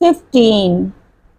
15।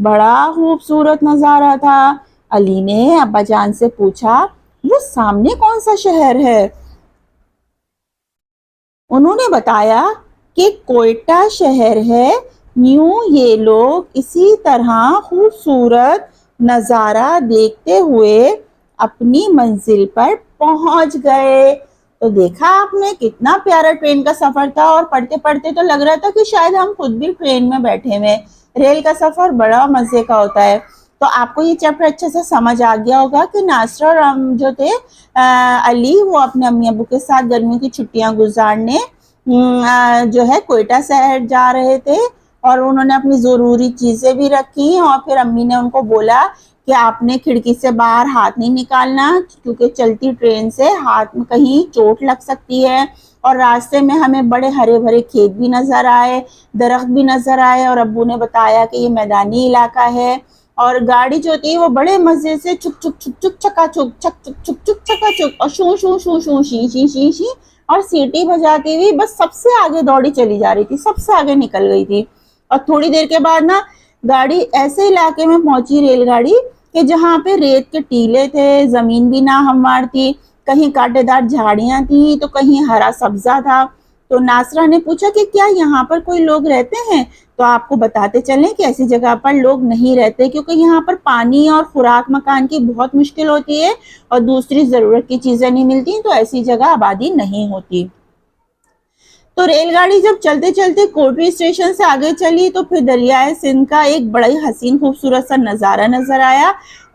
بڑا خوبصورت نظارہ تھا۔ علی نے ابا جان سے پوچھا وہ سامنے کون سا شہر ہے؟ انہوں نے بتایا کہ کوئٹہ شہر ہے۔ یوں یہ لوگ اسی طرح خوبصورت نظارہ دیکھتے ہوئے اپنی منزل پر پہنچ گئے۔ تو دیکھا آپ نے کتنا پیارا ٹرین کا سفر تھا، اور پڑھتے پڑھتے تو لگ رہا تھا کہ شاید ہم خود بھی ٹرین میں بیٹھے ہوئے۔ ریل کا سفر بڑا مزے کا ہوتا ہے۔ تو آپ کو یہ چیپٹر اچھے سے سمجھ آ گیا ہوگا کہ ناصرہ اور جو تھے علی، وہ اپنے امی ابو کے ساتھ گرمیوں کی چھٹیاں گزارنے جو ہے کوئٹہ شہر جا رہے تھے، اور انہوں نے اپنی ضروری چیزیں بھی رکھی، اور پھر امی نے ان کو بولا کہ آپ نے کھڑکی سے باہر ہاتھ نہیں نکالنا، کیونکہ چلتی ٹرین سے ہاتھ میں کہیں چوٹ لگ سکتی ہے۔ اور راستے میں ہمیں بڑے ہرے بھرے کھیت بھی نظر آئے، درخت بھی نظر آئے، اور ابو نے بتایا کہ یہ میدانی علاقہ ہے، اور گاڑی جو تھی وہ بڑے مزے سے چک چک چک چک چکا چک چک چک چک چک چکا چک، اور شوں شوں شوں شوں شی شی شی شی، اور سیٹی بجاتی ہوئی بس سب سے آگے دوڑی چلی جا رہی تھی، سب سے آگے نکل گئی تھی۔ اور تھوڑی دیر کے بعد نا گاڑی ایسے علاقے میں پہنچی، ریل گاڑی، کہ جہاں پہ ریت کے ٹیلے تھے، زمین بھی ناہموار تھی، کہیں کانٹے دار جھاڑیاں تھیں تو کہیں ہرا سبزہ تھا۔ تو ناصرہ نے پوچھا کہ کیا یہاں پر کوئی لوگ رہتے ہیں؟ تو آپ کو بتاتے چلیں کہ ایسی جگہ پر لوگ نہیں رہتے، کیونکہ یہاں پر پانی اور خوراک مکان کی بہت مشکل ہوتی ہے، اور دوسری ضرورت کی چیزیں نہیں ملتی، تو ایسی جگہ آبادی نہیں ہوتی۔ تو ریل گاڑی جب چلتے چلتے کوٹری اسٹیشن سے آگے چلی تو پھر دریائے سندھ کا ایک بڑا ہی حسین خوبصورت سا نظارہ نظر آیا،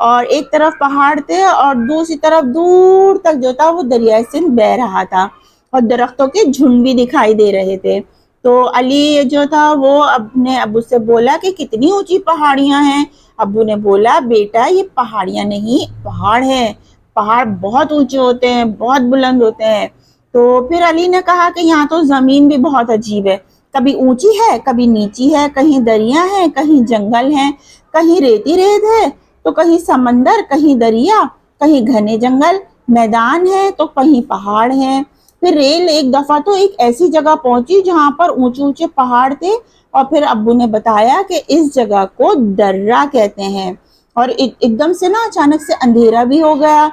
اور ایک طرف پہاڑ تھے اور دوسری طرف دور تک جو تھا وہ دریائے سندھ بہہ رہا تھا، اور درختوں کے جھنڈ بھی دکھائی دے رہے تھے۔ تو علی جو تھا وہ اپنے ابو سے بولا کہ کتنی اونچی پہاڑیاں ہیں؟ ابو نے بولا بیٹا یہ پہاڑیاں نہیں، پہاڑ ہیں، پہاڑ بہت اونچے ہوتے ہیں، بہت بلند ہوتے ہیں۔ تو پھر علی نے کہا کہ یہاں تو زمین بھی بہت عجیب ہے، کبھی اونچی ہے کبھی نیچی ہے، کہیں دریا ہے کہیں جنگل ہے، کہیں ریتی ریت ہے تو کہیں سمندر، کہیں دریا، کہیں گھنے جنگل، میدان ہے تو کہیں پہاڑ ہے۔ پھر ریل ایک دفعہ تو ایک ایسی جگہ پہنچی جہاں پر اونچے اونچے پہاڑ تھے، اور پھر ابو نے بتایا کہ اس جگہ کو درہ کہتے ہیں۔ اور ایک دم سے نا اچانک سے اندھیرا بھی ہو گیا،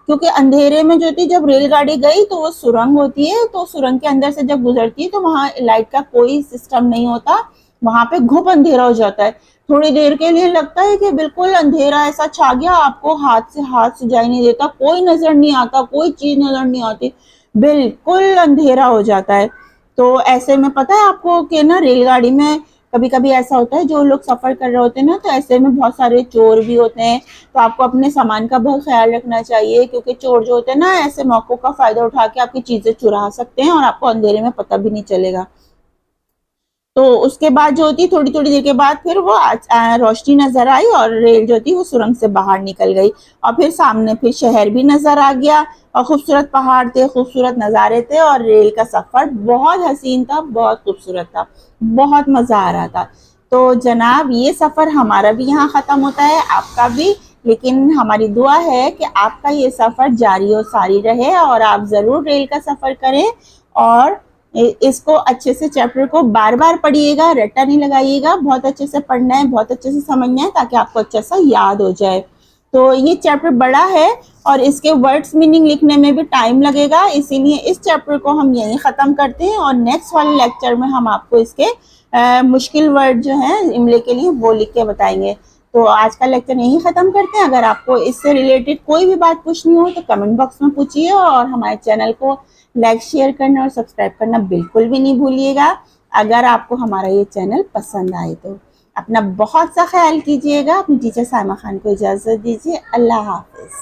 کیونکہ اندھیرے میں جو تھی جب ریل گاڑی گئی تو وہ سرنگ ہوتی ہے، تو سرنگ کے اندر سے جب گزرتی ہے تو وہاں لائٹ کا کوئی سسٹم نہیں ہوتا، وہاں پہ گھپ اندھیرا ہو جاتا ہے۔ تھوڑی دیر کے لیے لگتا ہے کہ بالکل اندھیرا ایسا چھا گیا، آپ کو ہاتھ سے جائی نہیں دیتا، کوئی نظر نہیں آتا، کوئی چیز نظر نہیں آتی، بالکل اندھیرا ہو جاتا ہے۔ تو ایسے میں پتہ ہے آپ کو کہ نا ریل گاڑی میں کبھی کبھی ایسا ہوتا ہے، جو لوگ سفر کر رہے ہوتے ہیں نا تو ایسے میں بہت سارے چور بھی ہوتے ہیں، تو آپ کو اپنے سامان کا بہت خیال رکھنا چاہیے، کیونکہ چور جو ہوتے ہیں نا ایسے موقعوں کا فائدہ اٹھا کے آپ کی چیزیں چرا سکتے ہیں، اور آپ کو اندھیرے میں پتہ بھی نہیں چلے گا۔ تو اس کے بعد جو ہوتی تھوڑی دیر کے بعد پھر وہ روشنی نظر آئی، اور ریل جو تھی وہ سرنگ سے باہر نکل گئی، اور پھر سامنے پھر شہر بھی نظر آ گیا، اور خوبصورت پہاڑ تھے، خوبصورت نظارے تھے، اور ریل کا سفر بہت حسین تھا، بہت خوبصورت تھا، بہت مزہ آ رہا تھا۔ تو جناب یہ سفر ہمارا بھی یہاں ختم ہوتا ہے، آپ کا بھی، لیکن ہماری دعا ہے کہ آپ کا یہ سفر جاری و ساری رہے، اور آپ ضرور ریل کا سفر کریں، اور اس کو اچھے سے چیپٹر کو بار بار پڑھیے گا، رٹا نہیں لگائیے گا، بہت اچھے سے پڑھنا ہے، بہت اچھے سے سمجھنا ہے، تاکہ آپ کو اچھا سا یاد ہو جائے۔ تو یہ چیپٹر بڑا ہے اور اس کے ورڈز میننگ لکھنے میں بھی ٹائم لگے گا، اسی لیے اس چیپٹر کو ہم یہیں ختم کرتے ہیں، اور نیکسٹ والے لیکچر میں ہم آپ کو اس کے مشکل ورڈ جو ہیں املے کے لیے وہ لکھ کے بتائیں گے۔ تو آج کا لیکچر یہیں ختم کرتے ہیں۔ اگر آپ کو اس سے ریلیٹڈ کوئی بھی بات پوچھنی ہو تو کمنٹ باکس میں پوچھیے، اور ہمارے چینل کو لائک شیئر کرنا اور سبسکرائب کرنا بالکل بھی نہیں بھولیے گا، اگر آپ کو ہمارا یہ چینل پسند آئے تو۔ اپنا بہت سا خیال کیجیے گا، اپنی ٹیچر سائمہ خان کو اجازت دیجیے، اللہ حافظ۔